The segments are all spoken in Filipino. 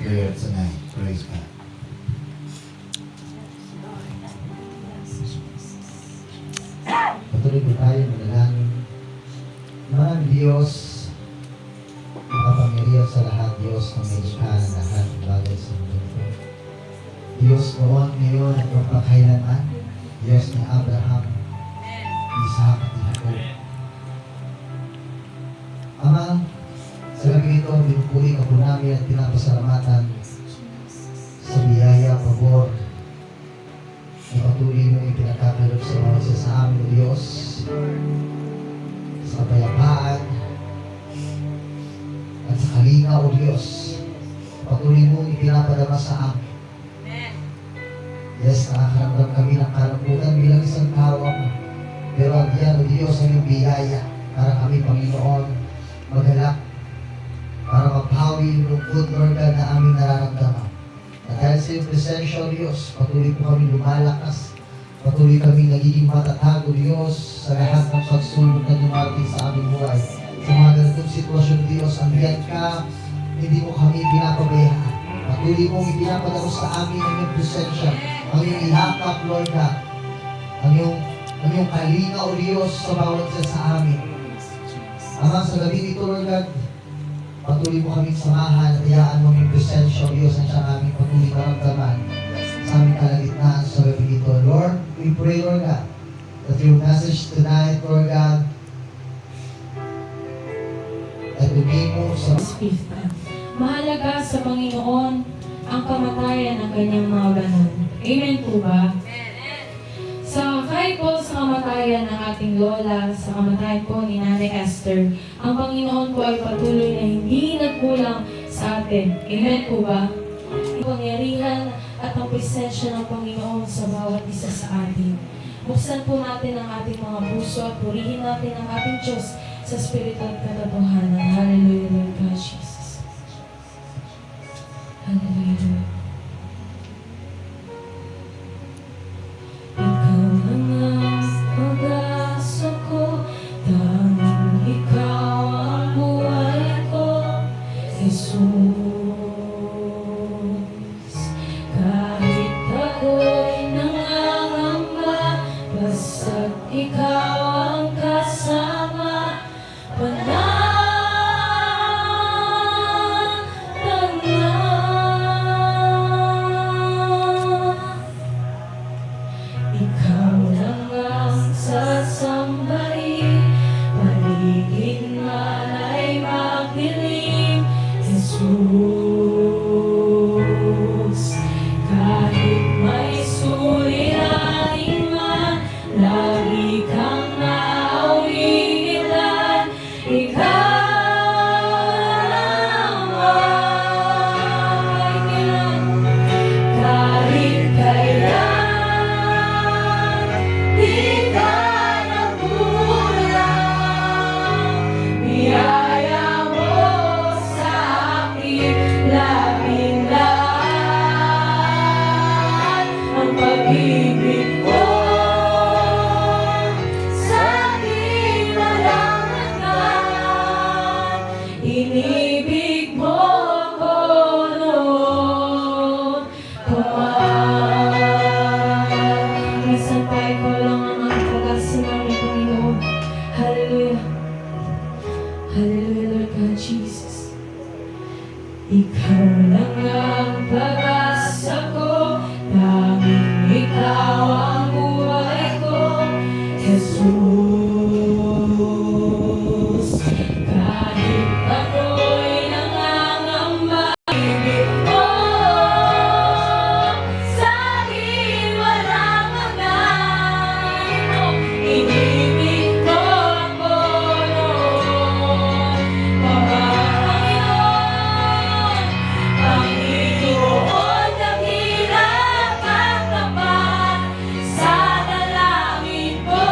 prayer tonight. Praise God. Patuloy po tayo manalangin. Mahal Diyos, makapangyarihan sa lahat, Diyos, na may likha ng lahat ng bagay sa mundo. Diyos noon, ngayon, at magpakailanman, Diyos ni Abraham, Isaac at Jacob. Ama, sa gabi ito, binupuri ka po namin at pinapasalamatan sa biyaya, pabor, na patuloy mo ipinagkakaloob sa mga isa sa amin, O Diyos, sa kapayapaan, at sa kalinga, O Diyos, patuloy mo ipinapadama sa amin. Yes, nakakaramdam kami ng kalambutan bilang isang tao, pero ang diyan, O Diyos, ang iyong biyaya para kami, Panginoon, maghalak para mapawi yung lungkot, Lord God, na aming nararamdaman. At dahil sa iyong presensya, O Diyos, patuloy po kami lumalakas, patuloy kami nagiging matatag, O Diyos, sa lahat ng pagsubok na dumarating sa aming buhay. Sa mga ganitong sitwasyon, Diyos, ang diyan ka, hindi mo kami pinapabayaan. Patuloy mong ipinapadalo sa amin ang iyong presensya, ang iyong ihakap, Lord God, ang iyong kalinga, O Diyos, sa bawat isa sa amin. Ama, sa gabi nito, Lord God, patuloy mo kaming samahan at hayaan mo ang presensya, O Diyos, ang siyang aming patuloy maramdaman sa aming kalagitnaan sa gabi nito. Lord, we pray, Lord God, that your message tonight, Lord God, ay dumimo sa mahalaga sa Panginoon ang kamatayan ng kanyang mga banal. Amen po ba? Kahit po sa kamatayan ng ating lola, sa kamatayan po ni Nanay Esther, ang Panginoon po ay patuloy na hindi nagkulang sa atin. Amen po ba? Ang pangyarihan at ang presensya ng Panginoon sa bawat isa sa atin. Buksan po natin ang ating mga puso at purihin natin ang ating Diyos sa Espiritu at katotohanan. Hallelujah, Lord God Jesus. Hallelujah. Ikaw ang pag-asa ko, tanging ikaw ang buhay ko, Jesus. Kahit ako'y nangangamba, basta't ikaw ang kasama, ikaw lang ang sasambahin, paligid man ay magdilim, Jesus. Kahit may suliranin man, lagi kang naawilan, ikaw lang ay kailan, kahit kailan. Di ka nagkulang, biyaya mo sa akin, labing lahat ang pag-ibig mo sa akin walang hanggan. Inibig mo ako noon pa. Nasampay ko lang ang pag-asa namin, Panginoon. Hallelujah. Hallelujah, Lord God Jesus. Ikaw lang ang pag-asa ko, tanging ikaw ang buhay ko, Jesus. Kahit ako'y nangangamba, ibig mo sa akin walang hanggan. Inibig mo ako noon pa, Panginoon, dakilang ang tapat sa dalangin ko.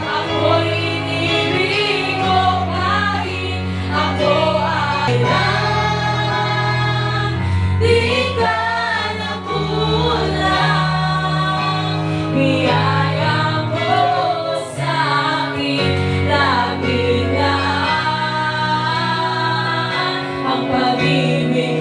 Ako'y inibig mo kahit ako ay lang. Di ka nagkulang, biyaya mo sa akin, labing lahat ang pag-ibig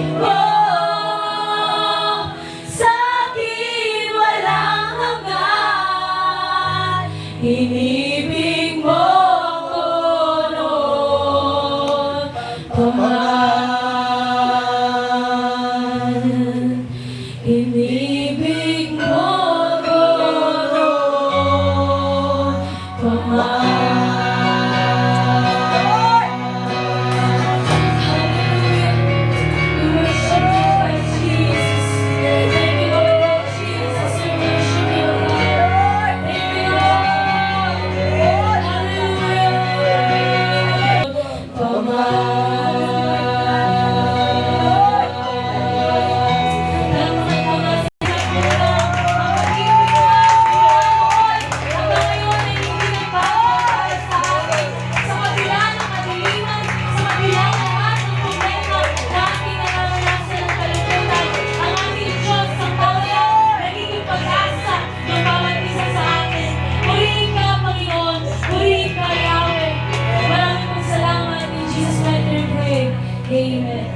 Amen.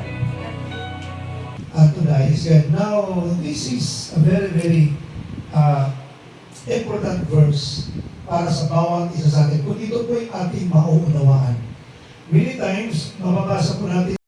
Tonight is good. Now, this is a very, very important verse para sa bawat isa sa atin. Kung ito po ay ating mauunawaan. Many times, mababasa po natin